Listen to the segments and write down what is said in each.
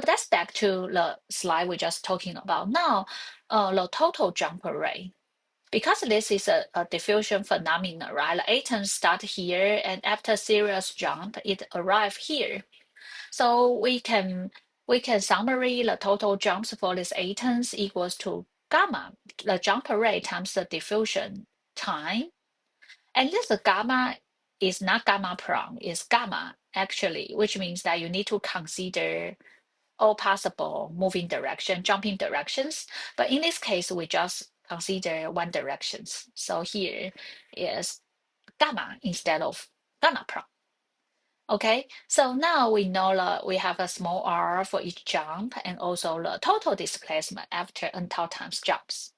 that's back to the slide we're just talking about. Now, the total jump rate. Because this is a diffusion phenomenon, right? The atoms start here, and after serious jump, it arrive here. So we can summary the total jumps for these atoms equals to gamma, the jump rate times the diffusion time. And this gamma is not gamma prime, it's gamma actually, which means that you need to consider all possible moving direction, jumping directions. But in this case, we just consider one directions. So here is gamma instead of gamma prime. Okay, so now we know that we have a small r for each jump and also the total displacement after n-tau times jumps.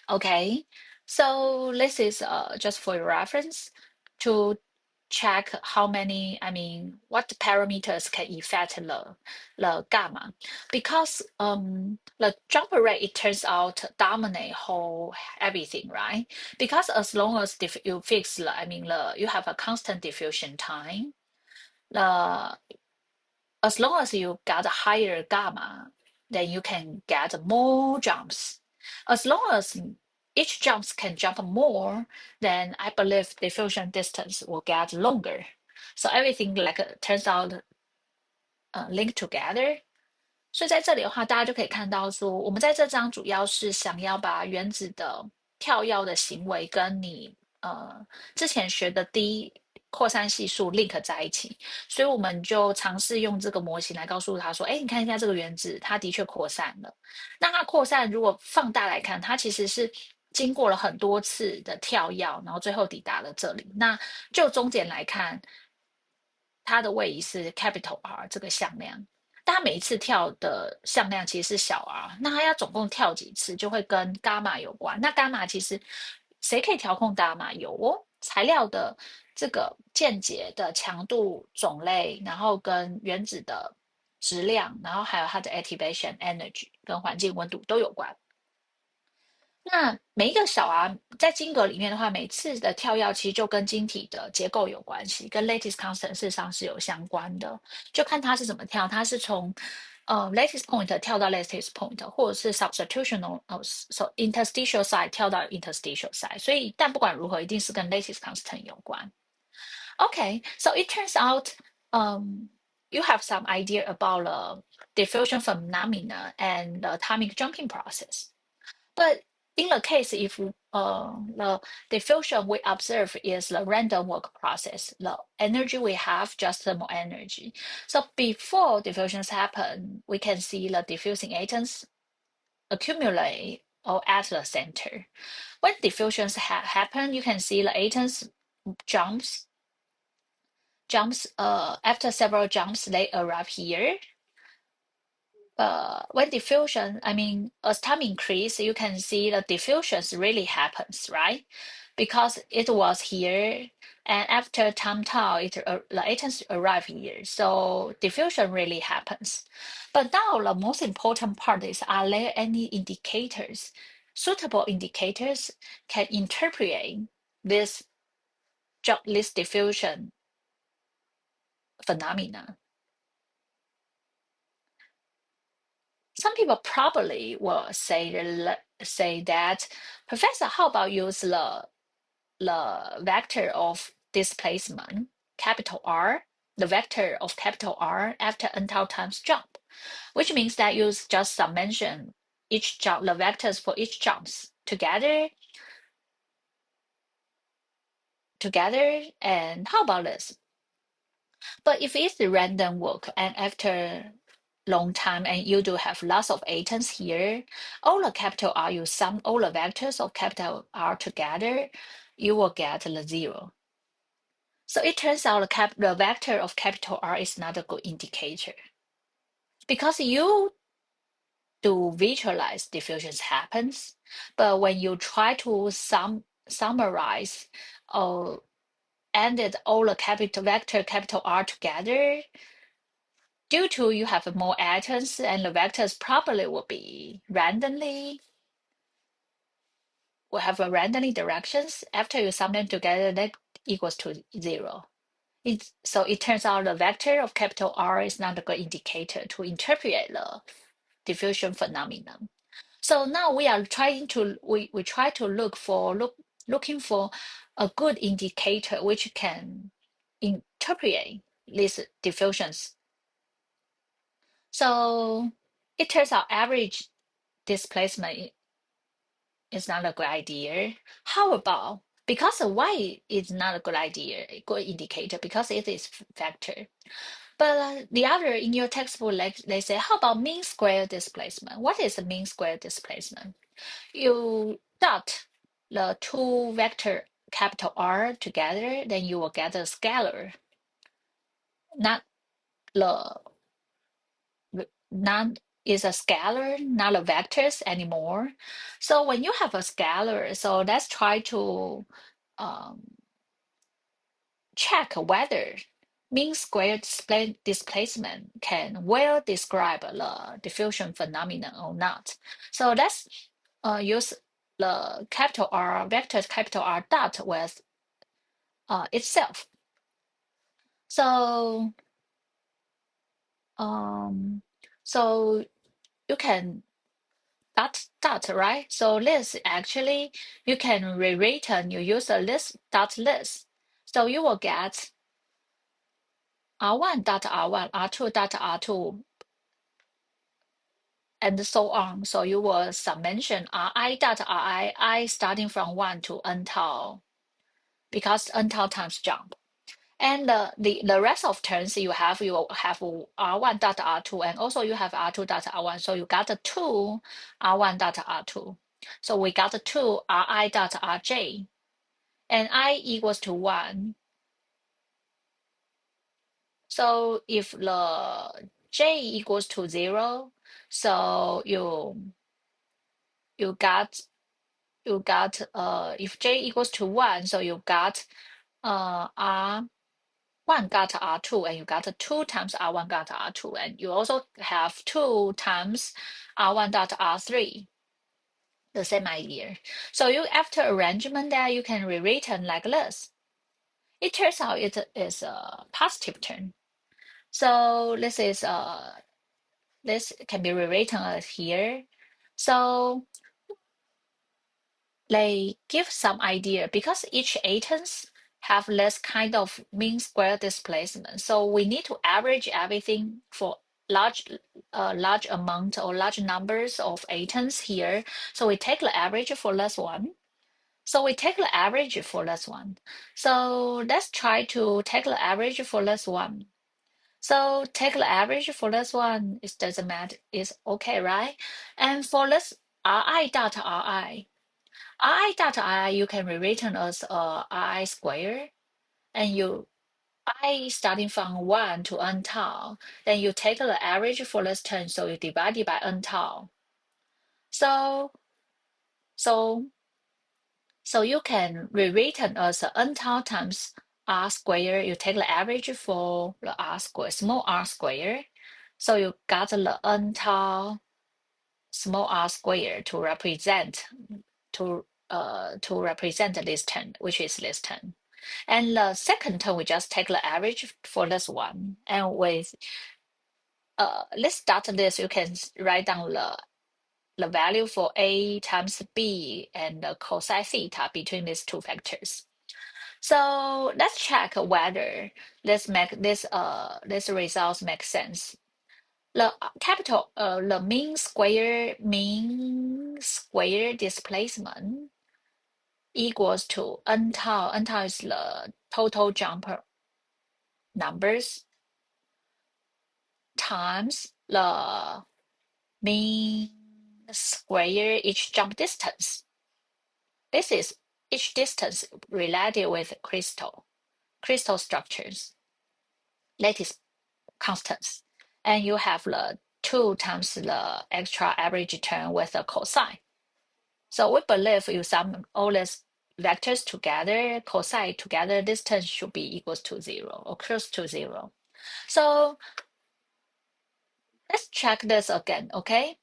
Okay, so this is just for your reference to check how many, what parameters can affect the gamma. Because the jump rate, it turns out dominate whole everything, right? Because as long as you fix you have a constant diffusion time, the as long as you got a higher gamma, then you can get more jumps. As long as each jumps can jump more, then I believe diffusion distance will get longer. So everything like turns out linked together. 所以在这里的话，大家就可以看到说，我们在这章主要是想要把原子的跳跃的行为跟你之前学的低扩散系数 link 在一起，所以我们就尝试用这个模型来告诉他说，哎，你看一下这个原子，它的确扩散了。那它扩散如果放大来看，它其实是经过了很多次的跳跃，然后最后抵达了这里。那就中间来看，它的位移是 capital R 这个向量。但它每一次跳的向量其实是小 r， 那它要总共跳几次，就会跟伽马有关。那伽马其实谁可以调控伽马？有哦，材料的这个键结的强度、种类，然后跟原子的质量，然后还有它的 activation energy 跟环境温度都有关。那每一个小 r 在晶格里面的话，每次的跳跃其实就跟晶体的结构有关系，跟 lattice constant 事实上是有相关的。就看它是怎么跳，它是从lattice point 跳到 lattice point，或者是 substitutional interstitial side 跳到 interstitial side。所以，但不管如何，一定是跟 lattice constant 有关。Okay, so it turns out you have some idea about the diffusion phenomena and the atomic jumping process. But in the case if the diffusion we observe is the random walk process, the energy we have just thermal energy. So before diffusions happen, we can see the diffusing atoms accumulate or at the center. When diffusions happen, you can see the atoms jumps after several jumps they arrive here. When diffusion, as time increase, you can see the diffusions really happens, right? Because it was here, and after time tau, the atoms arrive here. So diffusion really happens. But now the most important part is, are there any indicators, suitable indicators can interpret this diffusion phenomena? Some people probably will say that, Professor, how about use the vector of displacement, capital R, the vector of capital R after n-tau times jump, which means that you just mention each jump, the vectors for each jumps together. And how about this? But if it's random walk and after long time and you do have lots of atoms here, all the capital R, you sum all the vectors of capital R together, you will get the zero. So it turns out the vector of capital R is not a good indicator. Because you do visualize diffusions happens, but when you try to summarize or added all the vector capital R together, due to you have more atoms and the vectors probably will have a randomly directions. After you sum them together, that equals to zero. So it turns out the vector of capital R is not a good indicator to interpret the diffusion phenomenon. So now we are trying to we try to looking for a good indicator which can interpret these diffusions. So it turns out average displacement is not a good idea. How about because why is not a good idea, a good indicator? Because it is vector. But the other in your textbook, like they say, how about mean square displacement? What is the mean square displacement? You dot the two vector capital R together, then you will get a scalar, not the not is a scalar, not a vectors anymore. So when you have a scalar, so let's try to um, check whether mean square displacement can well describe the diffusion phenomenon or not. So let's use the capital R vector capital R dot with itself. So um, so you can dot, right? So this actually you can rewritten, you use a list dot list. So you will get R1 dot R1, R2 dot R2, and so on. So you will summation Ri dot Ri, I starting from 1 to n tau, because n tau times jump. And the rest of terms you have R1 dot R2, and also you have R2 dot R1. So you got the 2 R1 dot R2. So we got the 2 Ri dot Rj, and I equals to 1. So if the j equals to 0, so you got if j equals to 1, so you got R1 got R2, and you got 2 times R1 got R2, and you also have 2 times R1 dot R3, the same idea. So you after arrangement there, you can rewritten like this. It turns out it is a positive term. So this can be rewritten as here. So they give some idea because each atoms have less kind of mean square displacement. So we need to average everything for large amount or large numbers of atoms here. So we take the average for this one. So we take the average for this one. So let's try to take the average for this one. So take the average for this one. It doesn't matter. It's okay, right? And for this Ri dot Ri. I dot I you can rewritten as I square, and you I starting from 1 to n tau, then you take the average for this term, so you divide it by n tau. So so so you can rewritten as n tau times r square. You take the average for the r square, small r square. So you got the n tau small r square to represent this term, which is this term. And the second term, we just take the average for this one. And with let's start this, you can write down the value for A times B and the cosine theta between these two factors. So let's check whether this results make sense. The the mean square displacement equals to n tau. N tau is the total jump numbers times the mean square each jump distance. This is each distance related with crystal structures, lattice constants. And you have the 2 times the extra average term with the cosine. So we believe you sum all these vectors together, cosine together, this term should be equals to 0 or close to 0. So let's check this again, okay?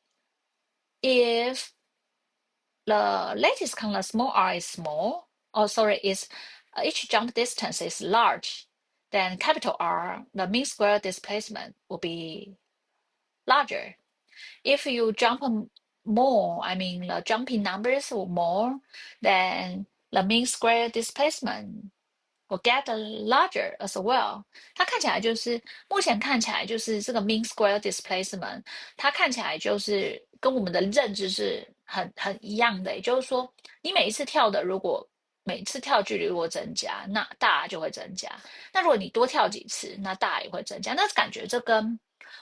If the lattice constant small r is small, is each jump distance is large, then capital R, the mean square displacement will be larger. If you jump more, I mean the jumping numbers or more, then the mean square displacement will get larger as well. 它看起来就是目前看起来就是这个 mean square displacement，它看起来就是跟我们的认知是很一样的，也就是说，你每一次跳的如果每次跳距离如果增加，那大就会增加。那如果你多跳几次，那大也会增加。那感觉这跟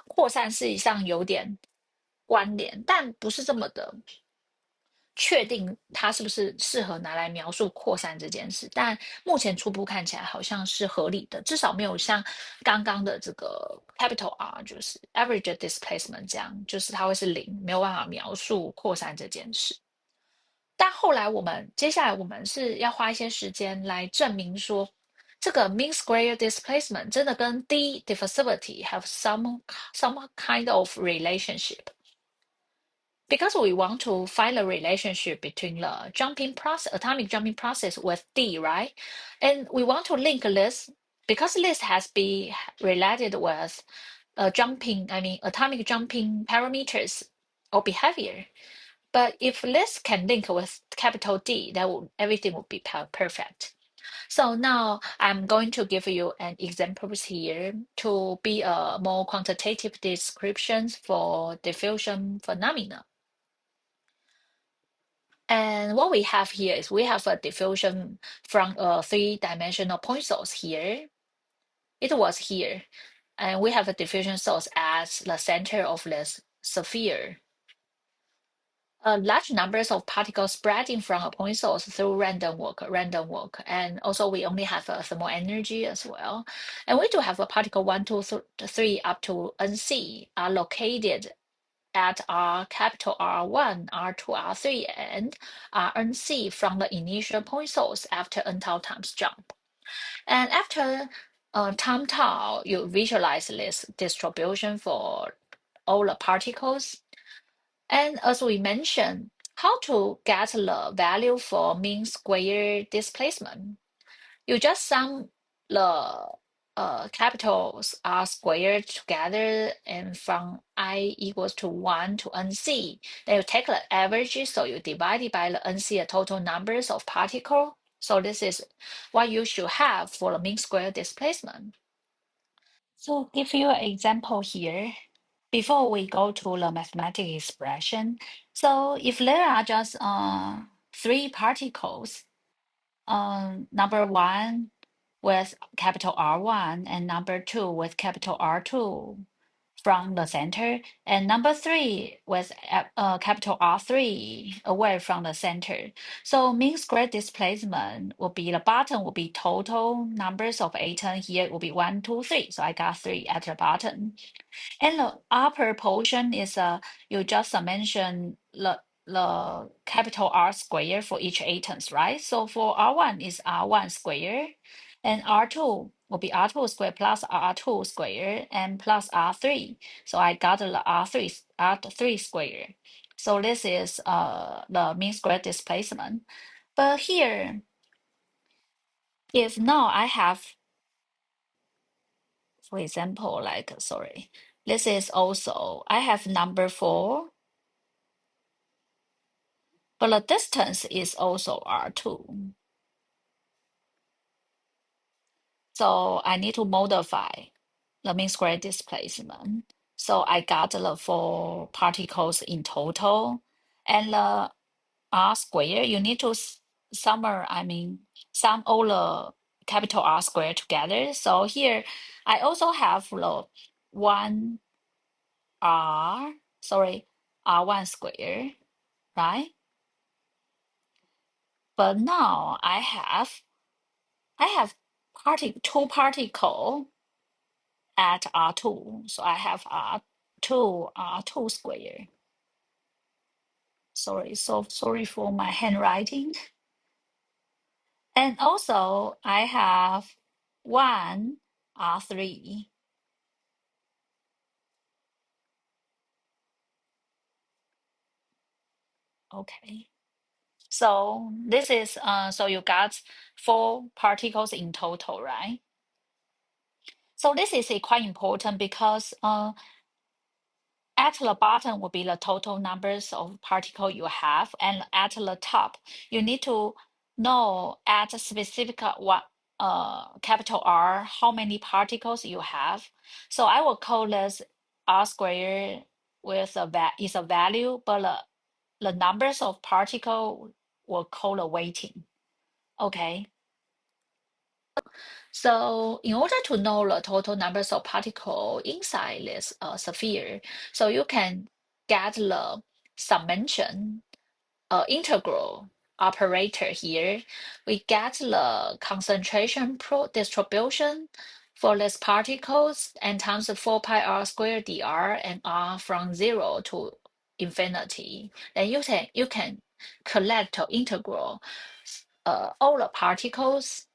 扩散实际上有点关联，但不是这么的确定它是不是适合拿来描述扩散这件事。但目前初步看起来好像是合理的，至少没有像刚刚的这个 capital R 就是 average displacement 这样，就是它会是零，没有办法描述扩散这件事。但后来接下来我们是要花一些时间来证明说，这个 mean square displacement 真的跟 d diffusivity have some kind of relationship. Because we want to find a relationship between the jumping process, atomic jumping process with d, right? And we want to link this because this has been related with atomic jumping parameters or behavior. But if this can link with capital D, everything will be perfect. So now I'm going to give you an examples here to be a more quantitative descriptions for diffusion phenomena. And what we have here is we have a diffusion from a three-dimensional point source here. It was here. And we have a diffusion source as the center of this sphere. Large numbers of particles spreading from a point source through random walk, and also we only have a thermal energy as well. And we do have a particle 1, 2, 3 up to NC are located at R capital R1, R2, R3, and RNC from the initial point source after n tau times jump. And after time tau, you visualize this distribution for all the particles. And as we mentioned, how to get the value for mean square displacement? You just sum the capitals R squared together and from I equals to 1 to NC. Then you take the average, so you divide it by the NC, the total numbers of particle. So this is what you should have for the mean square displacement. So give you an example here. Before we go to the mathematical expression, so if there are just three particles, number one with capital R1 and number two with capital R2 from the center, and number three with capital R3 away from the center. So mean square displacement will be the bottom will be total numbers of atom. Here will be 1, 2, 3. So I got 3 at the bottom. And the upper portion is you just mentioned the capital R square for each atoms, right? So for R1 is R1 square, and R2 will be R2 square plus R2 square and plus R3. So I got the R3 square. So this is the mean square displacement. But here, if now I have, for example, like sorry, this is also I have number 4. But the distance is also R2. So I need to modify the mean square displacement. So I got the 4 particles in total. And the R square, you need to sum all the capital R square together. So here I also have the 1 R, sorry, R1 square, right? But now I have two particle at R2. So I have R2 square. Sorry for my handwriting. And also I have 1 R3. Okay. So this is so you got 4 particles in total, right? So this is quite important because at the bottom will be the total numbers of particle you have, and at the top, you need to know at a specific what capital R how many particles you have. So I will call this R squared with is a value, but the numbers of particle will call the weighting. Okay. So in order to know the total numbers of particles inside this sphere, so you can get the summation integral operator here. We get the concentration distribution for these particles and times the 4 pi r squared dr and r from 0 to infinity. Then you can collect or integral all the particles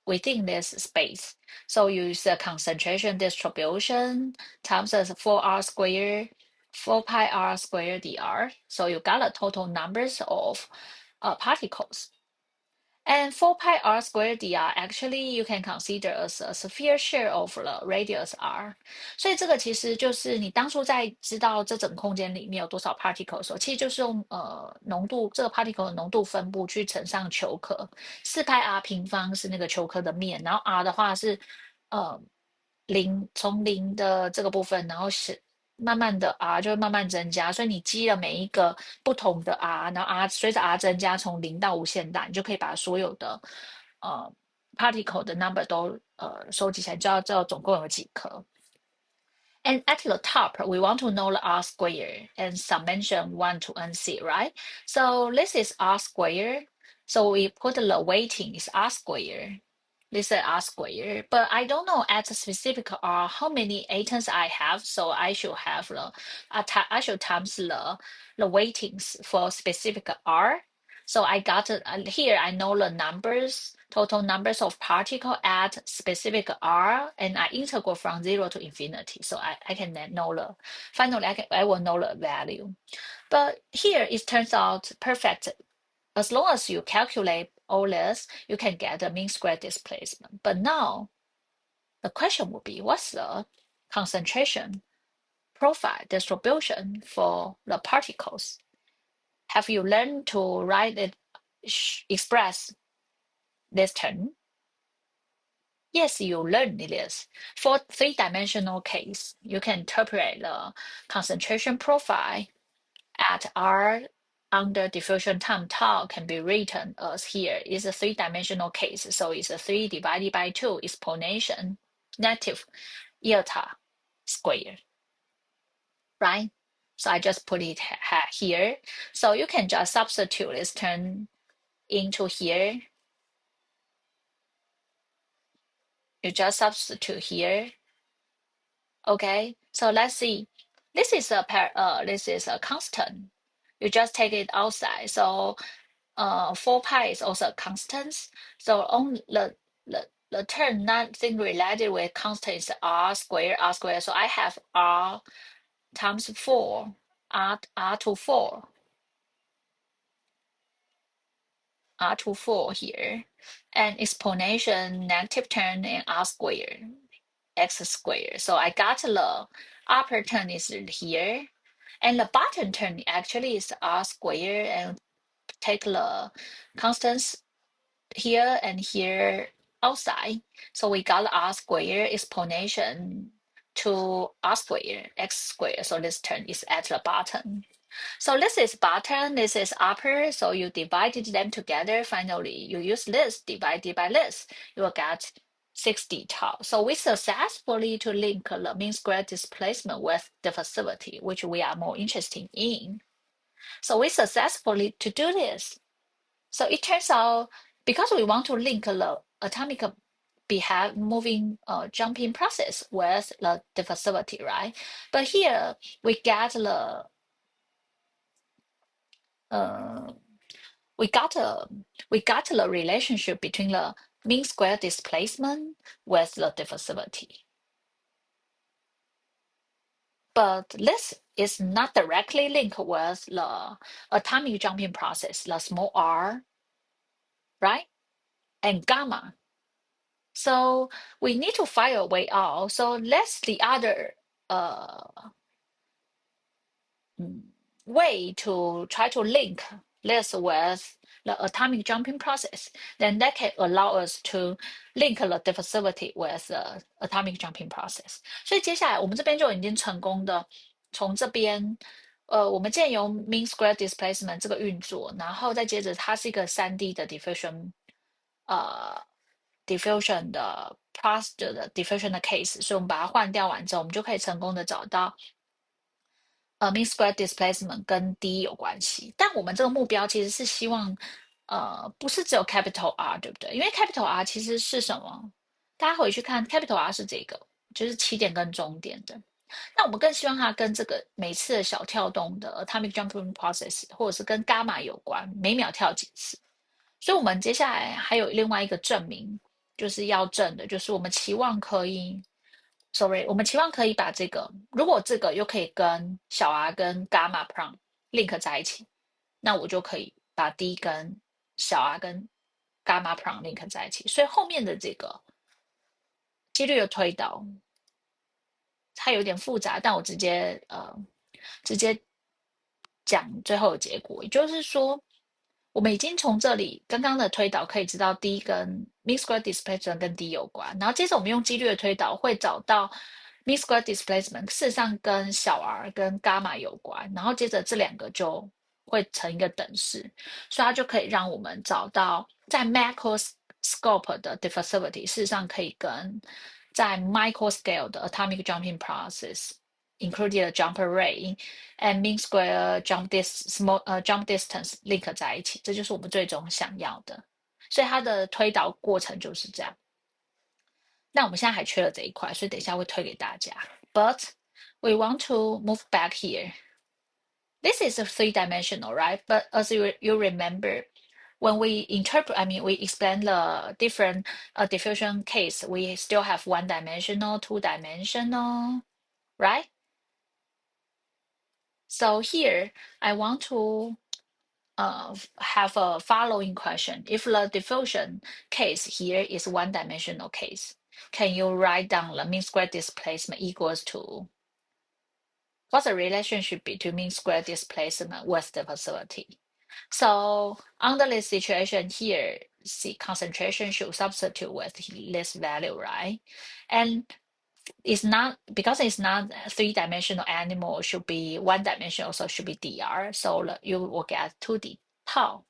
within this space. So use the concentration distribution times the 4r squared, 4 pi r squared dr. So you got the total numbers of particles. And 4 pi r squared dr actually you can consider as a sphere share of the radius r. 所以这个其实就是你当初在知道这整空间里面有多少 particle 的时候，其实就是用浓度这个 particle 的浓度分布去乘上球壳。4 pi r 平方是那个球壳的面，然后 r 的话是呃从零的这个部分，然后是慢慢的 r 就会慢慢增加，所以你积了每一个不同的 r，然后 r 随着 r 增加，从零到无限大，你就可以把所有的particle 的 number 都收集起来，就要知道总共有几颗。And at the top, we want to know the r squared and summation 1 to nc, right? So this is r squared. So we put the weighting is r squared. This is r squared, but I don't know at a specific r how many atoms I have, so I should have I should times the weightings for specific r. So I got here. I know the numbers, total numbers of particle at specific r, and I integral from 0 to infinity. So I can then know the finally I will know the value. But here it turns out perfect. As long as you calculate all this, you can get the mean square displacement. But now the question would be, what's the concentration profile distribution for the particles? Have you learned to write it, express this term? Yes, you learned this. For three-dimensional case, you can interpret the concentration profile at R under diffusion time tau can be written as here is a three-dimensional case. So it's a 3 divided by 2 exponential negative iota squared, right? So I just put it here. So you can just substitute this term into here. You just substitute here. Okay, so let's see. This is a constant. You just take it outside. So 4 pi is also a constant. So on the term nothing related with constant is r squared, r squared. So I have r times 4, r to 4, r to 4 here, and exponential negative term and r squared, x squared. So I got the upper term is here, and the bottom term actually is r squared, and take the constants here and here outside. So we got r squared exponential to r squared, x squared. So this term is at the bottom. So this is bottom, this is upper. So you divided them together. Finally, you use this divided by this. You will get 60 tau. So we successfully to link the mean square displacement with diffusivity, which we are more interested in. So we successfully to do this. So it turns out because we want to link the atomic behave moving jumping process with the diffusivity, right? But here we get the uh, we got the relationship between the mean square displacement with the diffusivity. But this is not directly linked with the atomic jumping process, the small r, right? And gamma. So we need to find a way out. So let's the other uh, mm, way to try to link this with the atomic jumping process. Then that can allow us to link the diffusivity with the atomic jumping process. 所以接下来我们这边就已经成功的从这边。我们借由 mean square displacement 这个运作，然后再接着它是一个3D 的 diffusion，呃，diffusion 的 plus 的 diffusion 的 case，所以我们把它换掉完之后，我们就可以成功的找到mean square displacement 跟 d 有关系。但我们这个目标其实是希望不是只有 capital R，对不对？因为 capital R 其实是什么？大家回去看 capital R 是这个，就是起点跟终点的。那我们更希望它跟这个每次的小跳动的 atomic jumping process，或者是跟伽马有关，每秒跳几次。所以我们接下来还有另外一个证明，就是要证的，就是我们期望可以，sorry，我们期望可以把这个，如果这个又可以跟小 r 跟伽马 prime link 在一起，那我就可以把 d 跟小 r 跟伽马 prime link 在一起。所以后面的这个几率的推导，它有点复杂，但我直接讲最后的结果，也就是说，我们已经从这里刚刚的推导可以知道 D 跟 mean square displacement 跟 D 有关，然后接着我们用几率的推导会找到 mean square displacement 事实上跟小 r 跟伽马有关，然后接着这两个就会成一个等式，所以它就可以让我们找到在 macroscope 的 diffusivity 事实上可以跟在 micro scale 的 atomic jumping process including the jumper rate and mean square jump distance link 在一起，这就是我们最终想要的。所以它的推导过程就是这样。那我们现在还缺了这一块，所以等一下会推给大家。But we want to move back here. This is a three-dimensional, right? But as you remember, when we interpret, I mean, we explain the different diffusion case, we still have one-dimensional, two-dimensional, right? So here, I want to have a following question. If the diffusion case here is one-dimensional case, can you write down the mean square displacement equals to what's the relationship between mean square displacement with the facility? So under this situation here, see concentration should substitute with this value, right? And it's not because it's not three-dimensional animal, should be one-dimensional, so should be dr. So you will get 2d tau.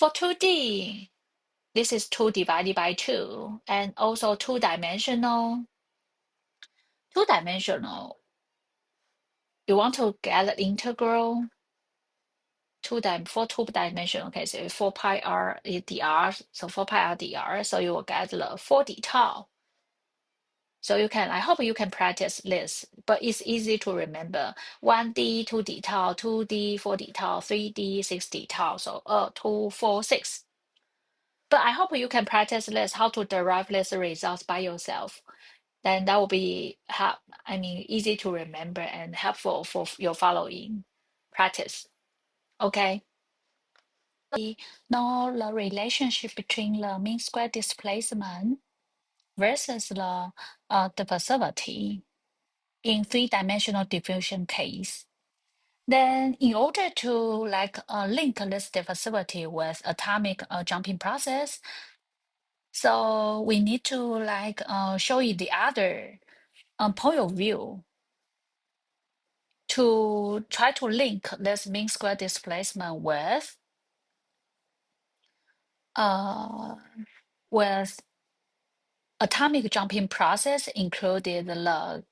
For 2d, this is 2 divided by 2, and also two-dimensional. Two-dimensional, you want to get the integral for two-dimensional case, so 4 pi r dr, so 4 pi r dr, so you will get the 4d tau. So you can, I hope you can practice this, but it's easy to remember. 1d, 2d tau, 2d, 4d tau, 3d, 6d tau, so 2, 4, 6. But I hope you can practice this, how to derive these results by yourself. Then that will be, easy to remember and helpful for your following practice. Okay. Know the relationship between the mean square displacement versus the diffusivity in three-dimensional diffusion case. Then in order to link this diffusivity with atomic jumping process, so we need to show you the other point of view to try to link this mean square displacement uh, with atomic jumping process, included the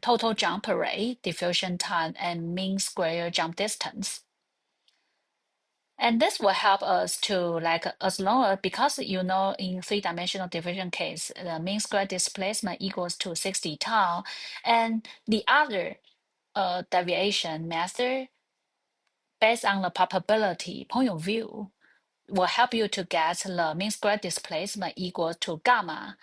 total jump rate, diffusion time, and mean square jump distance. And this will help us to as long as, because in three-dimensional diffusion case, the mean square displacement equals to 60 tau, and the other deviation method based on the probability point of view will help you to get the mean square displacement equal to gamma,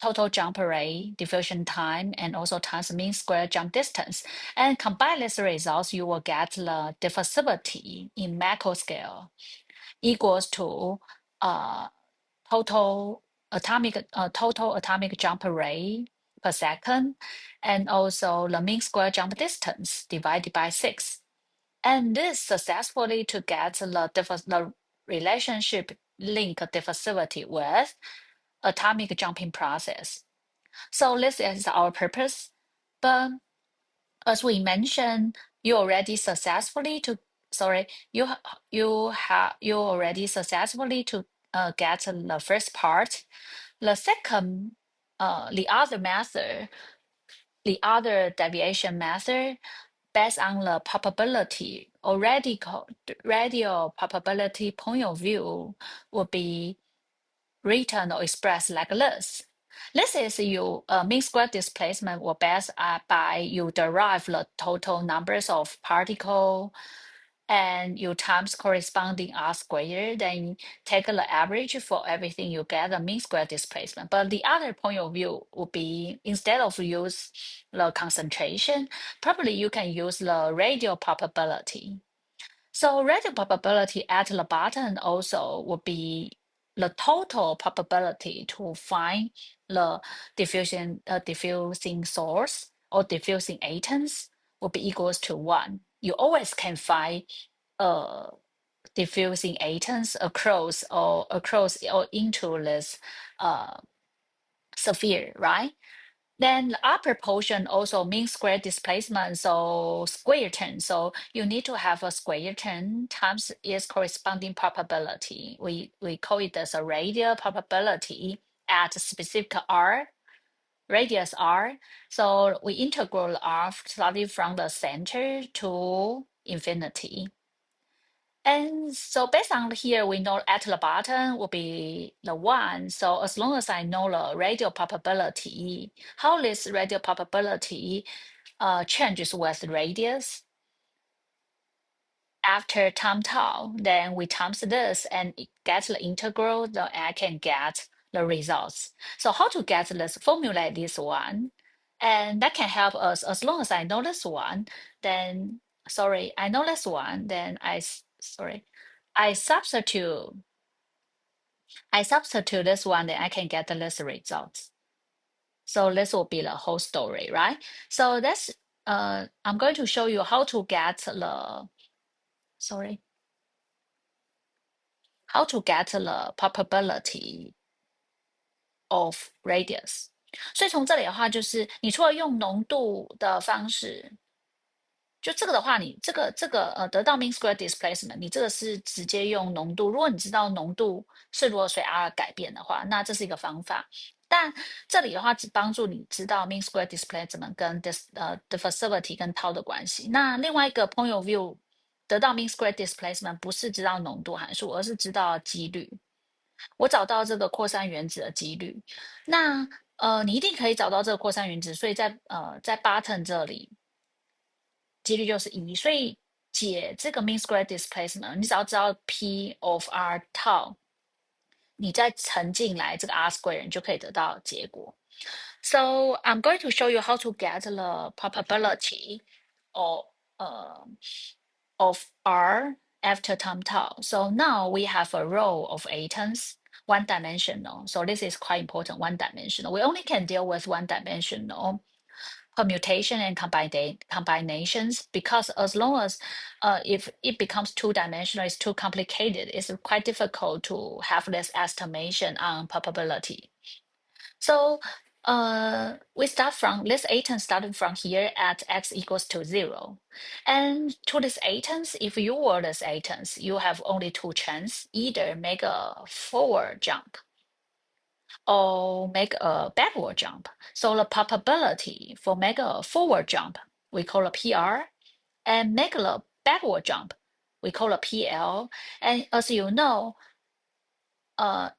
total jump rate, diffusion time, and also times mean square jump distance. And combine these results, you will get the diffusivity in macro scale equals to total total atomic jump rate per second, and also the mean square jump distance divided by 6. And this successfully to get the relationship link diffusivity with atomic jumping process. So this is our purpose. But as we mentioned, you already successfully to sorry you you already successfully to get the first part. The second, the other method, the other deviation method based on the probability or radial probability point of view will be written or expressed like this. This is your mean square displacement will based by you derive the total numbers of particle and you times corresponding R squared, then take the average for everything, you get the mean square displacement. But the other point of view would be instead of use the concentration, probably you can use the radial probability. So radial probability at the bottom also would be the total probability to find the diffusing source or diffusing atoms will be equals to 1. You always can find diffusing atoms across or into this uh, sphere, right? Then the upper portion also means square displacement, so square term. So you need to have a square term times its corresponding probability. We call it as a radial probability at specific r, radius r. So we integral r starting from the center to infinity. And so based on here, we know at the bottom will be the 1. So as long as I know the radial probability, how this radial probability changes with radius after time tau, then we times this and get the integral, then I can get the results. So how to get this, formulate this one, and that can help us as long as I know this one, then, I know this one, then I substitute this one, then I can get the list results. So this will be the whole story, right? So that's I'm going to show you how to get the probability of radius. 所以从这里的话，就是你除了用浓度的方式，就这个的话，你这个得到 mean square displacement，你这个是直接用浓度。如果你知道浓度是如何随 r 改变的话，那这是一个方法。但这里的话，只帮助你知道 mean square displacement 跟diffusivity 跟 tau 的关系。那另外一个 point of view，得到 mean square displacement 不是知道浓度函数，而是知道几率。我找到这个扩散原子的几率。那你一定可以找到这个扩散原子，所以在 button 这里。几率就是1，所以解这个 mean square displacement，你只要知道 p of r tau，你再乘进来这个 r square，你就可以得到结果。So I'm going to show you how to get the probability of of r after time tau. So now we have a row of atoms, one dimensional. So this is quite important, one dimensional. We only can deal with one dimensional permutation and combinations, because as long as if it becomes two-dimensional, it's too complicated. It's quite difficult to have this estimation on probability. So we start from this atom starting from here at x equals to 0. And to these atoms, if you were these atoms, you have only two chances, either make a forward jump or make a backward jump. So the probability for make a forward jump, we call a PR, and make a backward jump, we call a PL. And as you know,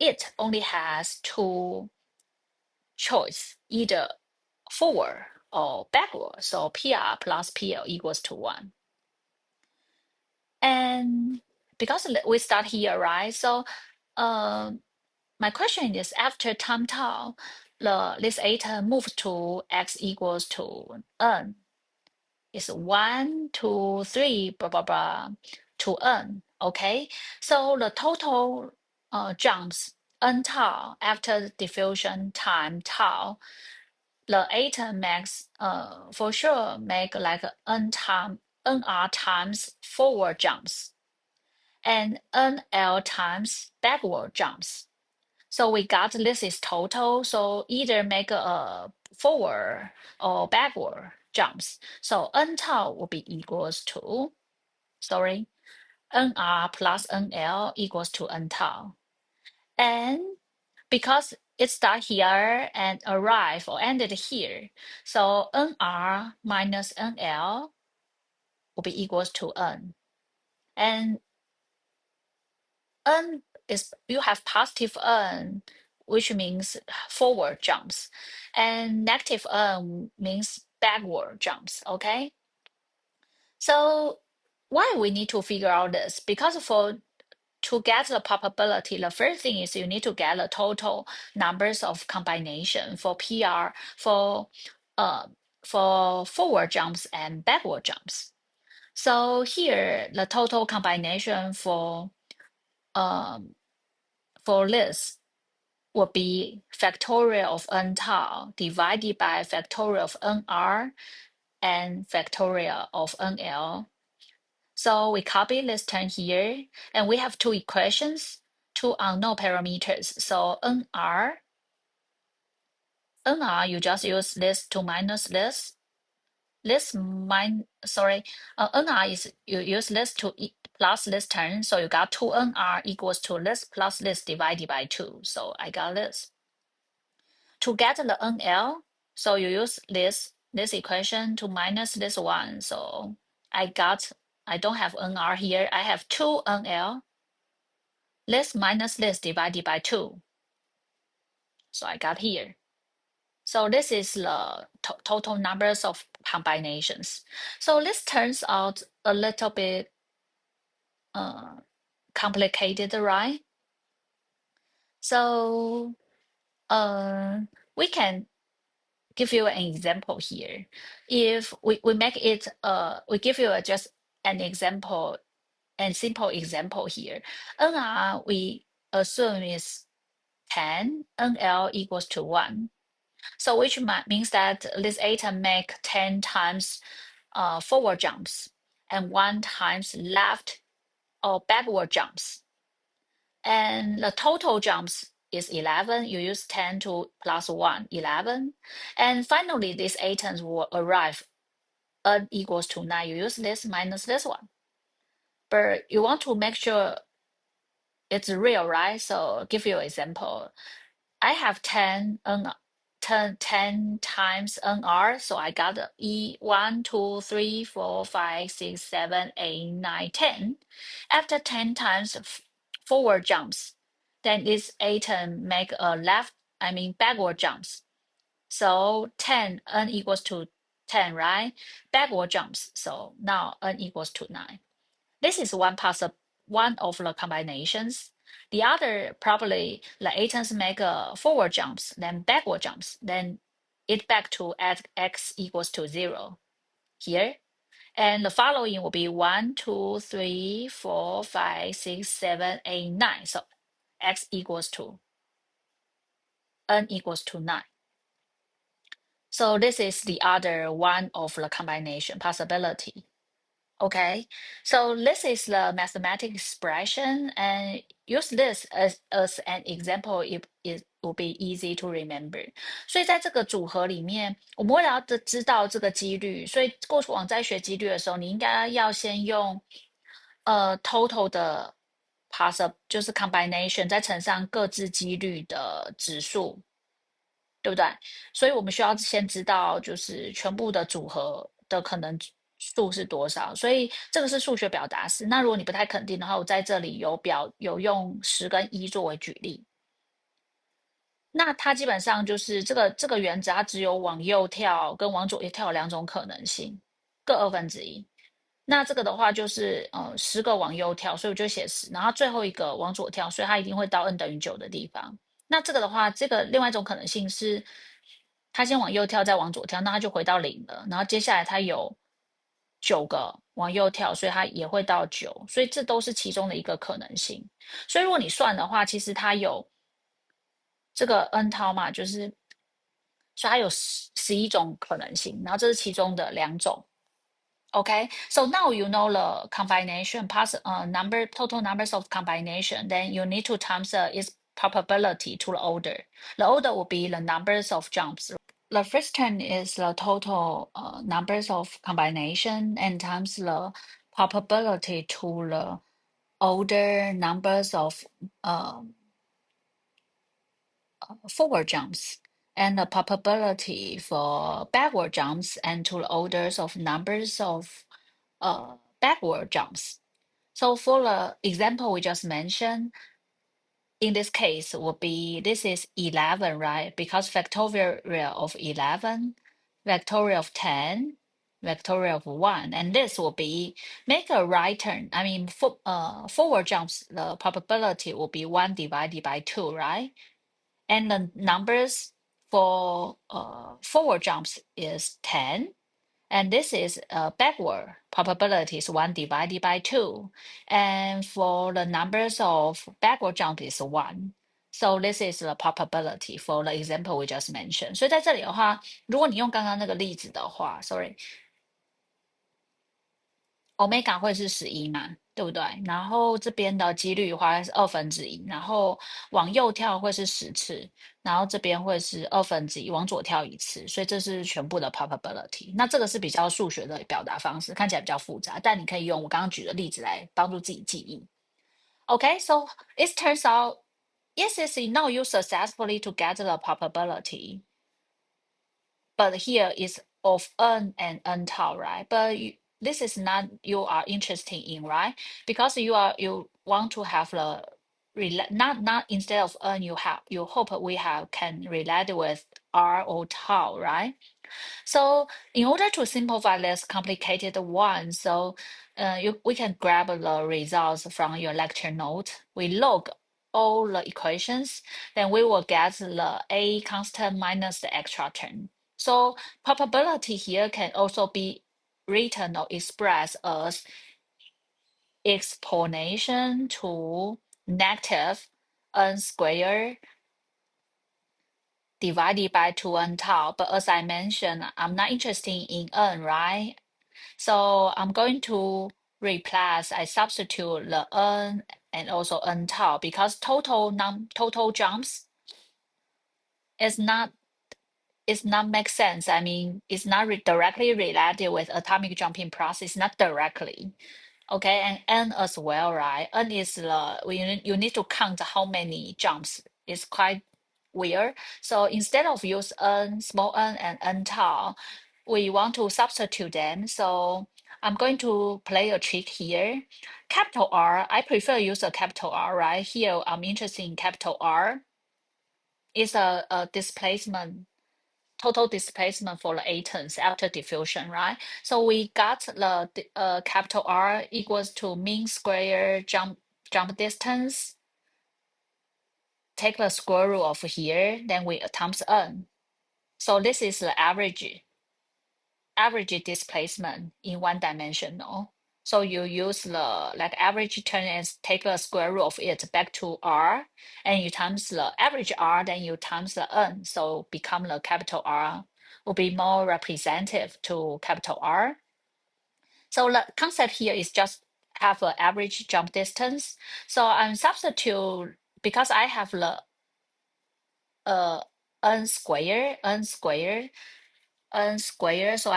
it only has two choice, either forward or backward. So PR plus PL equals to 1. And because we start here, right? So my question is, after time tau, this atom moves to x equals to n. It's 1, 2, 3, blah, blah, blah, to n. Okay, so the total jumps n tau after diffusion time tau, the atom makes for sure make like nr times forward jumps and nl times backward jumps. So we got this is total. So either make a forward or backward jumps. So n tau will be equals to, sorry, nr plus nl equals to n tau. And because it start here and arrive or ended here, so nr minus nl will be equals to n. And n is, you have positive n, which means forward jumps, and negative n means backward jumps, okay? So why we need to figure out this? Because to get the probability, the first thing is you need to get the total numbers of combination for PR uh for forward jumps and backward jumps. So here the total combination um for this would be factorial of n tau divided by factorial of nr and factorial of nl. So we copy this term here, and we have two equations, two unknown parameters. So nr, you just use this to minus this. Nr is you use this to plus this term. So you got 2nr equals to this plus this divided by 2. So I got this. To get the NL, so you use this equation to minus this one. So I don't have NR here. I have 2NL. This minus this divided by 2. So I got here. So this is the total numbers of combinations. So this turns out a little bit complicated, right? So we can give you an example here. If we make it, we give you just an example and simple example here. NR we assume is 10, NL equals to 1. So which means that this atom make 10 times forward jumps and 1 times left or backward jumps. And the total jumps is 11. You use 10 to plus 1, 11. And finally, these atoms will arrive n equals to 9. You use this minus this one. But you want to make sure it's real, right? So give you an example. I have 10 times NR, so I got E 1, 2, 3, 4, 5, 6, 7, 8, 9, 10. After 10 times forward jumps, then this atom make a backward jumps. So 10, N equals to 10, right? Backward jumps, so now N equals to 9. This is one of the combinations. The other, probably the atoms make forward jumps, then backward jumps, then it back to at x equals to 0 here. And the following will be 1, 2, 3, 4, 5, 6, 7, 8, 9. So x equals to n equals to 9. So this is the other one of the combination possibility. Okay, so this is the mathematical expression, and use this as an example, it will be easy to remember. 所以在这个组合里面，我们为了要知道这个几率，所以过往在学几率的时候，你应该要先用total 的 就是 combination 再乘上各自几率的指数，对不对？所以我们需要先知道就是全部的组合的可能数是多少，所以这个是数学表达式。那如果你不太肯定的话，我在这里有用10跟1作为举例。那它基本上就是这个原则，它只有往右跳跟往左跳两种可能性，各1/2。那这个的话就是10个往右跳，所以我就写10，然后最后一个往左跳，所以它一定会到 n 等于9的地方。那这个的话，这个另外一种可能性是，它先往右跳，再往左跳，那它就回到0了。然后接下来它有9个往右跳，所以它也会到9，所以这都是其中的一个可能性。所以如果你算的话，其实它有这个 n 套嘛，就是所以它有11种可能性，然后这是其中的2种。Okay, so now you know the combination number total numbers of combination. Then you need to times its probability to the order. The order will be the numbers of jumps. The first term is the total numbers of combination and times the probability to the order numbers of uh, forward jumps and the probability for backward jumps and to the orders of numbers of backward jumps. So for the example we just mentioned, in this case would be this is 11, right? Because factorial of 11, factorial of 10, factorial of 1, and this will be make a right turn. I mean, forward jumps, the probability will be 1 divided by 2, right? And the numbers for forward jumps is 10. And this is backward probability is 1 divided by 2. And for the numbers of backward jump is 1. So this is the probability for the example we just mentioned. 所以在这里的话，如果你用刚刚那个例子的话，sorry，omega 会是11嘛，对不对？然后这边的几率的话是1/2，然后往右跳会是10次，然后这边会是1/2，往左跳1次，所以这是全部的 probability。那这个是比较数学的表达方式，看起来比较复杂，但你可以用我刚刚举的例子来帮助自己记忆。Okay, so it turns out, yes, now you successfully to get the probability. But here is of n and n tau, right? But this is not you are interested in, right? Because you want to have the not instead of n you hope we have can relate with r or tau, right? So in order to simplify this complicated one, so we can grab the results from your lecture note. We log all the equations, then we will get the a constant minus the extra term. So probability here can also be written or expressed as exponential to negative n squared divided by 2n tau. But as I mentioned, I'm not interested in n, right? So I'm going to replace, I substitute the n and also n tau because total jumps is not make sense. I mean, it's not directly related with atomic jumping process, not directly. Okay, and n as well, right? N is the you need to count how many jumps. It's quite weird. So instead of use n, small n and n tau, we want to substitute them. So I'm going to play a trick here. Capital R, I prefer use a capital R, right? Here I'm interested in capital R. It's a displacement total displacement for the atoms after diffusion, right? So we got the capital R equals to mean square jump distance. Take the square root of here, then we times n. So this is the average displacement in one dimensional. So you use the like average term and take the square root of it back to R, and you times the average R, then you times the N. So become the capital R will be more representative to capital R. So the concept here is just have an average jump distance. So I'm substitute because I have the n square, So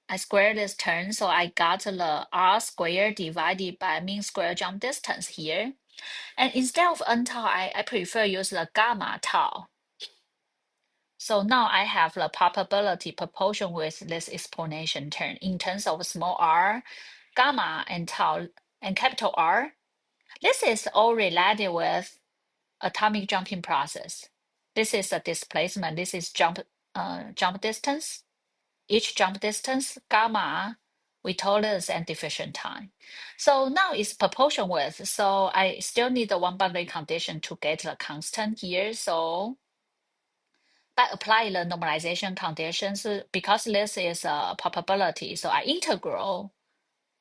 I square this term, so I got the r squared divided by mean square jump distance here. And instead of n tau, I prefer use the gamma tau. So now I have the probability proportion with this exponential term in terms of small r, gamma, and tau, and capital R. This is all related with atomic jumping process. This is a displacement. This is jump distance. Each jump distance, gamma, we tolerance, and diffusion time. So now it's proportion with. So I still need the one boundary condition to get the constant here. So by applying the normalization conditions, because this is a probability, so I integral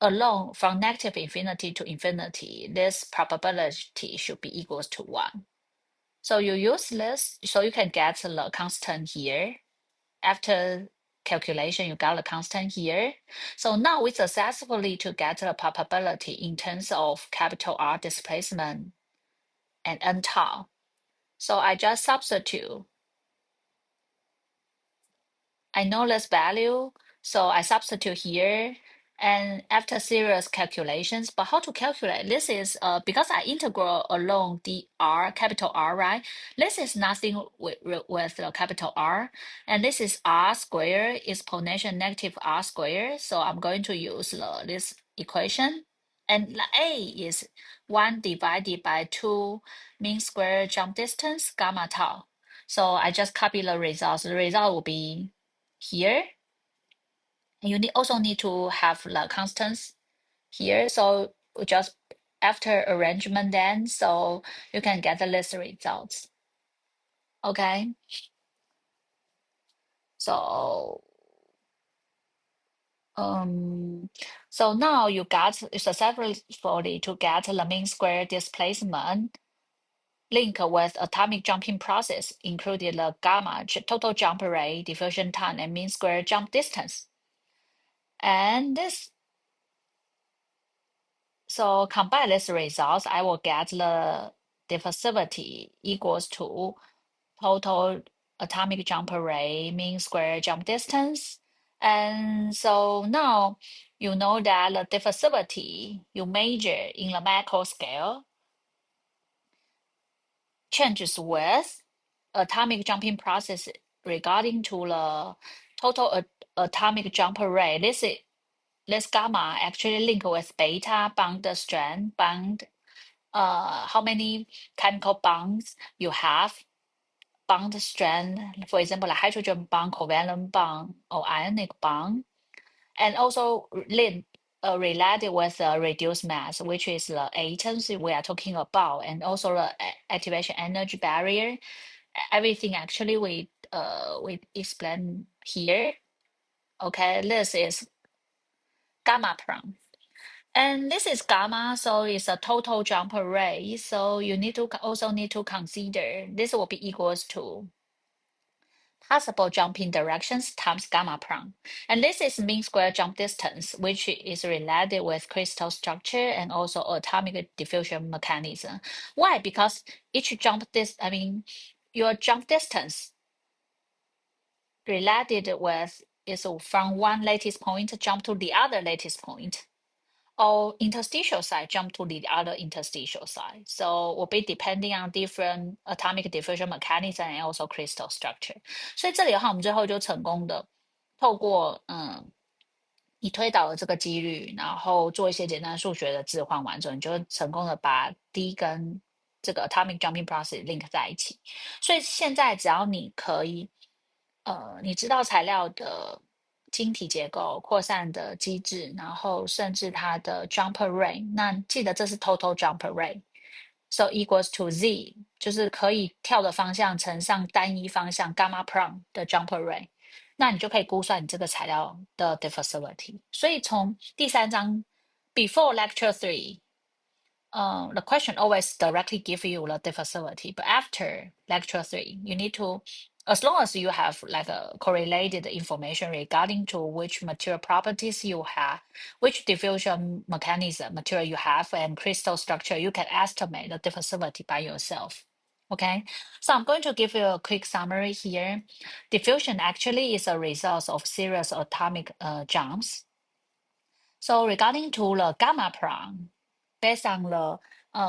along from negative infinity to infinity, this probability should be equals to 1. So you use this, so you can get the constant here. After calculation, you got the constant here. So now we successfully to get the probability in terms of capital R displacement and n tau. So I just substitute. I know this value, so I substitute here. And after serious calculations, but how to calculate? This is because I integral along the R, capital R, right? This is nothing with the capital R. And this is R squared exponential negative R squared. So I'm going to use this equation. And the A is 1 divided by 2 mean square jump distance gamma tau. So I just copy the results. The result will be here. You also need to have the constants here. So we just after arrangement then, so you can get the list results. Okay. So so now you got successfully to get the mean square displacement link with atomic jumping process, including the gamma total jump rate, diffusion time, and mean square jump distance. And this, so combine these results, I will get the diffusivity equals to total atomic jump rate, mean square jump distance. And so now you know that the diffusivity you measure in the macro scale changes with atomic jumping process regarding to the total atomic jump rate. This gamma actually link with beta bond strength, bond how many chemical bonds you have, bond strength, for example, like hydrogen bond, covalent bond, or ionic bond, and also related with reduced mass, which is the atoms we are talking about, and also the activation energy barrier. Everything actually we explain here. Okay, this is gamma prime. And this is gamma, so it's a total jump array. So you need to also need to consider this will be equals to possible jumping directions times gamma prime. And this is mean square jump distance, which is related with crystal structure and also atomic diffusion mechanism. Why? Because each your jump distance related with is from one lattice point jump to the other lattice point, or interstitial side jump to the other interstitial side. So will be depending on different atomic diffusion mechanism and also crystal structure. 所以这里的话，我们最后就成功的透过你推导的这个几率，然后做一些简单数学的置换完之后，你就成功的把 D 跟这个 atomic jumping process link 在一起。所以现在只要你可以，你知道材料的晶体结构、扩散的机制，然后甚至它的 jumper rate，那记得这是 total jumper rate，so equals to z，就是可以跳的方向乘上单一方向 gamma prime 的 jumper rate。那你就可以估算你这个材料的 diffusivity。所以从第三章 before lecture three，the question always directly give you the diffusivity, but after lecture three, you need to, as long as you have like a correlated information regarding to which material properties you have, which diffusion mechanism material you have, and crystal structure, you can estimate the diffusivity by yourself. Okay, so I'm going to give you a quick summary here. Diffusion actually is a result of serious atomic jumps. So regarding to the gamma prime, based on the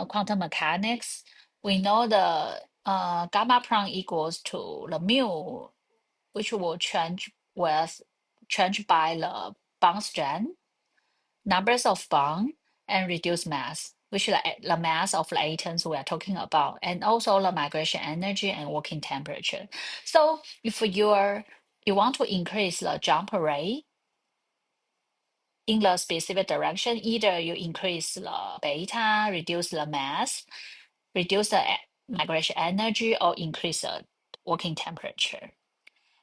quantum mechanics, we know the gamma prime equals to the mu, which will change by the bond strength, numbers of bond, and reduced mass, which is the mass of the atoms we are talking about, and also the migration energy and working temperature. So if you want to increase the jump rate in the specific direction, either you increase the beta, reduce the mass, reduce the migration energy, or increase the working temperature.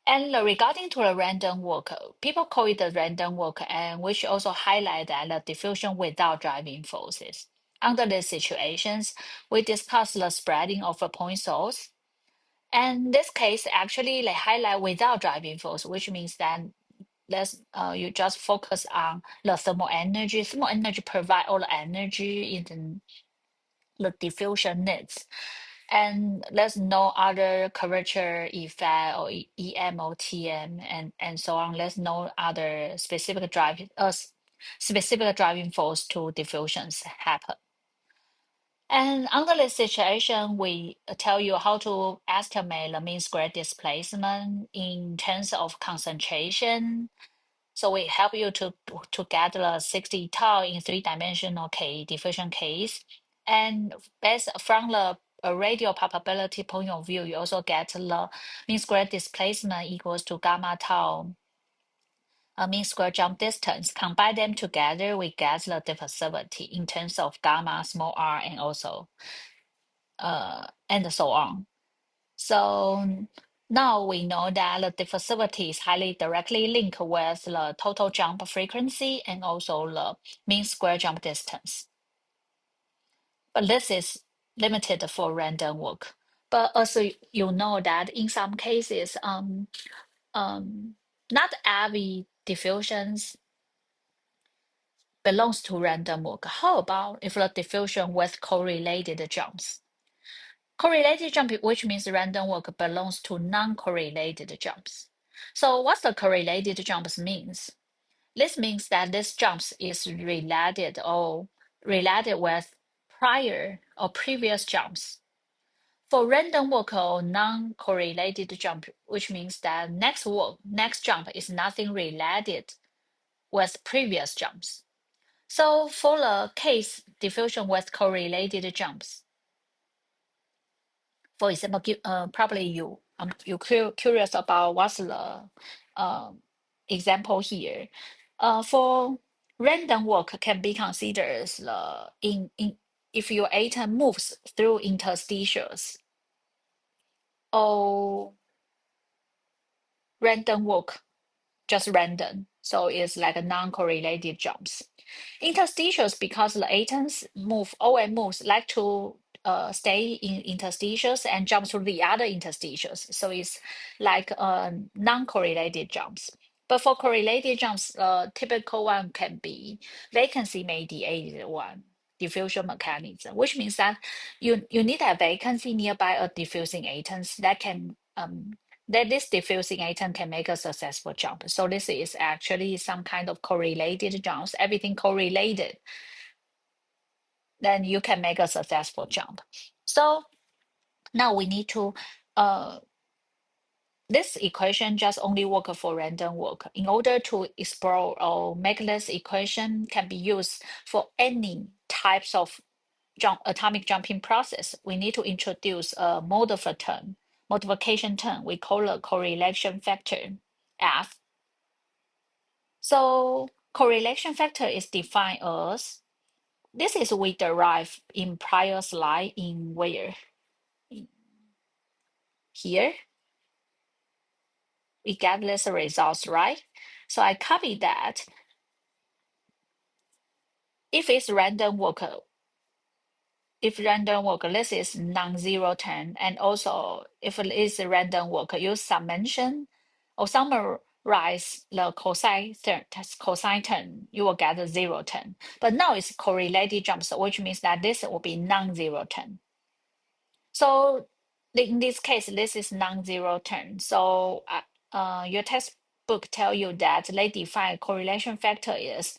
And regarding to the random walk, people call it the random walk, and which also highlight that the diffusion without driving forces. under these situations, we discuss the spreading of a point source. And this case actually they highlight without driving force, which means that you just focus on the thermal energy. Thermal energy provide all the energy in the diffusion needs. And there's no other curvature effect or EM or TM and so on. There's no other specific driving force to diffusions happen. And under this situation, we tell you how to estimate the mean square displacement in terms of concentration. So we help you to get the 60 tau in three-dimensional diffusion case. And based from the radial probability point of view, you also get the mean square displacement equals to gamma tau mean square jump distance. Combine them together, we get the diffusivity in terms of gamma small r and so on. So now we know that the diffusivity is highly directly linked with the total jump frequency and also the mean square jump distance. But this is limited for random walk. But also you know that in some cases, not every diffusions belongs to random walk. How about if the diffusion with correlated jumps? Correlated jump, which means random walk, belongs to non-correlated jumps. So what's the correlated jumps means? This means that this jumps is related with prior or previous jumps. For random walk or non-correlated jump, which means that next jump is nothing related with previous jumps. So for the case diffusion with correlated jumps, for example, probably you curious about what's the example here. For random walk can be considered as the in if your atom moves through interstitials or random walk, just random. So it's like a non-correlated jumps. Interstitials, because the atoms always moves, like to stay in interstitials and jump to the other interstitials. So it's like non-correlated jumps. But for correlated jumps, typical one can be vacancy mediated one, diffusion mechanism, which means that you need a vacancy nearby a diffusing atoms that can that this diffusing atom can make a successful jump. So this is actually some kind of correlated jumps. Everything correlated, then you can make a successful jump. So now we need to this equation just only work for random walk. In order to explore or make this equation can be used for any types of atomic jumping process, we need to introduce a multiplication term. We call a correlation factor, F. So correlation factor is defined as, this is we derived in prior slide in where? Here. We get this results, right? So I copy that. If it's random walk, this is non-zero term. And also, if it is a random walk, use summation or summarize the cosine term, you will get a zero term. But now it's correlated jumps, which means that this will be non-zero term. So in this case, this is non-zero term. So your textbook tell you that they define correlation factor is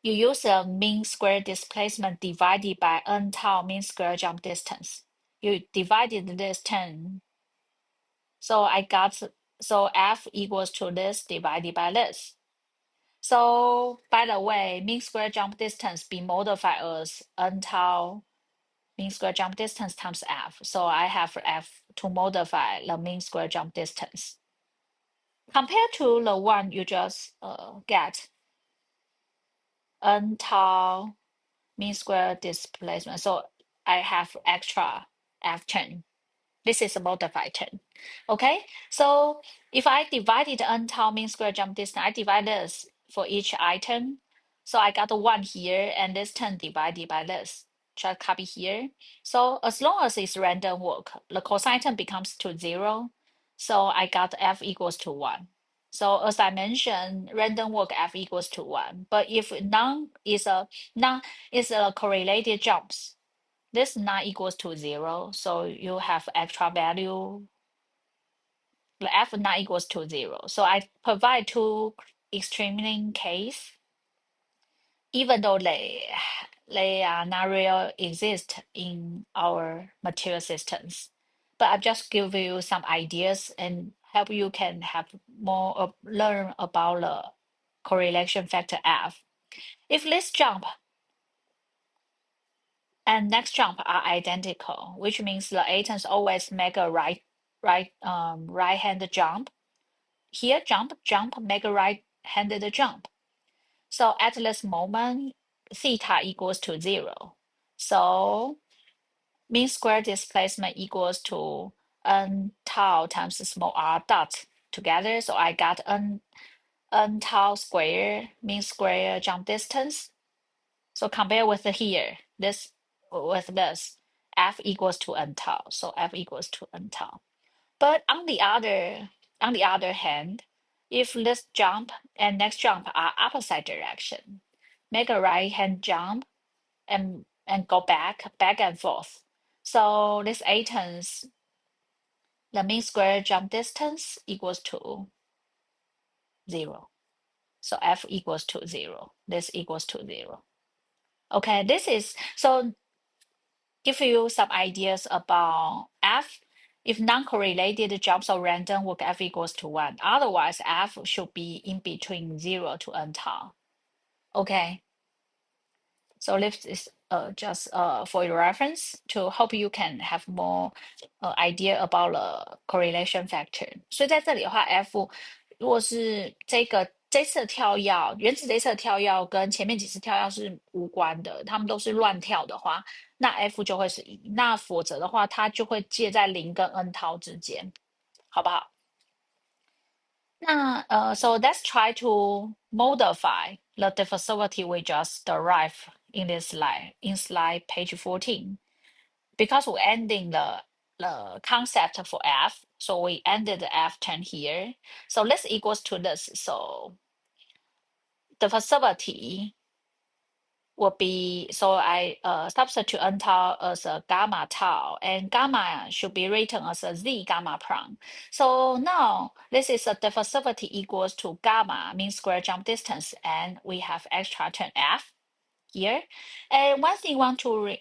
you use a mean square displacement divided by n tau mean square jump distance. You divided this term. So so F equals to this divided by this. So by the way, mean square jump distance be modified as n tau mean square jump distance times F. So I have F to modify the mean square jump distance. Compared to the one you just get n tau mean square displacement. So I have extra F term. This is a modified term. Okay, so if I divided n tau mean square jump distance, I divide this for each item. So I got a 1 here, and this 10 divided by this. Just copy here. So as long as it's random walk, the cosine term becomes to 0. So I got f equals to 1. So as I mentioned, random walk f equals to 1. But if none is a correlated jumps, this not equals to 0. So you have extra value. The f not equals to 0. So I provide two extreme case, even though they are not real exist in our material systems. But I just give you some ideas and help you can have more learn about the correlation factor F. If this jump and next jump are identical, which means the atoms always make a right-handed jump. Here jump, make a right-handed jump. So at this moment, theta equals to 0. So mean square displacement equals to n tau times small r dot together. So I got n tau square, mean square jump distance. So compare with here, this with this, f equals to n tau. So f equals to n tau. But on the other hand, if this jump and next jump are opposite direction, make a right hand jump and go back and forth. So this atoms, the mean square jump distance equals to 0. So f equals to 0. This equals to 0. Okay, this is so give you some ideas about f. If non-correlated jumps are random, work f equals to 1. Otherwise, f should be in between 0 to n tau. Okay. So this is just for your reference to help you can have more idea about the correlation factor. 所以在这里的话，F 如果是这次的跳跃，原子这次的跳跃跟前面几次跳跃是无关的，他们都是乱跳的话，那 F 就会是1。那否则的话，它就会介在0跟 n 涛之间，好不好？那so let's try to modify the differentiability we just derived in this slide, in slide page 14. Because we're ending the concept for f, so we ended the f10 here. So this equals to this. So the differentiability will be, so I substitute n tau as a gamma tau, and gamma should be written as a z gamma prime. So now this is a differentiability equals to gamma, mean square jump distance, and we have extra term f here. And one thing I want to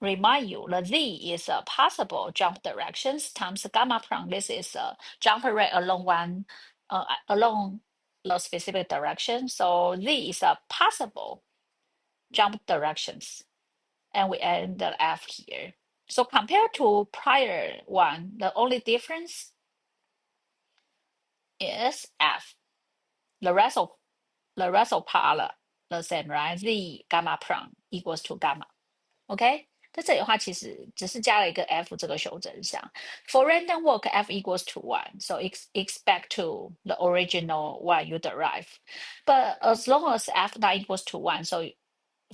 remind you, the z is a possible jump directions times gamma prime. This is a jump rate along the specific direction. So z is a possible jump directions, and we add the f here. So compared to prior one, the only difference is f. The rest of part are the same, right? Z gamma prime equals to gamma. OK，在这里的话，其实只是加了一个 f 这个修正项。For random walk, f equals to 1, so expect to the original one you derive. But as long as f not equals to 1, so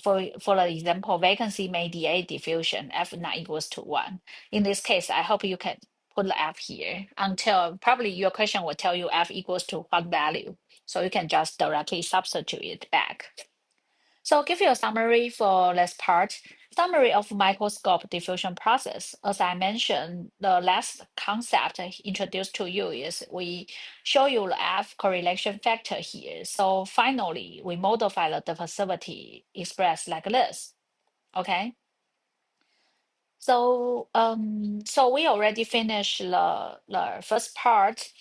for the example, vacancy mediate diffusion, f not equals to 1. In this case, I hope you can put the f here until probably your question will tell you f equals to what value. So you can just directly substitute it back. So I'll give you a summary for this part. Summary of microscope diffusion process. As I mentioned, the last concept introduced to you is we show you the F correlation factor here. So finally, we modify the diffusivity expressed like this. Okay. So so we already finished the first part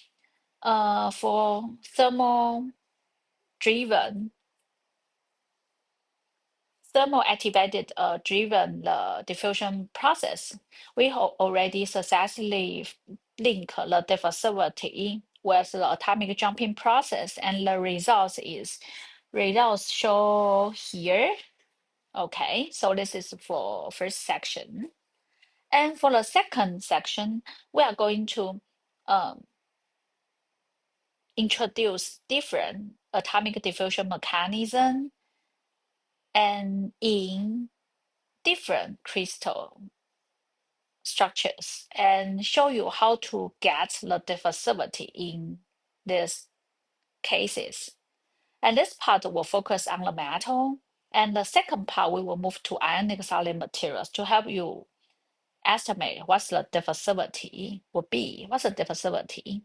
for thermal driven thermal activated driven the diffusion process. We already successfully link the diffusivity with the atomic jumping process, and the results show here. Okay, so this is for first section. And for the second section, we are going to introduce different atomic diffusion mechanism and in different crystal structures and show you how to get the diffusivity in these cases. And this part will focus on the metal. And the second part, we will move to ionic solid materials to help you estimate what's the diffusivity would be. What's the diffusivity?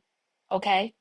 Okay.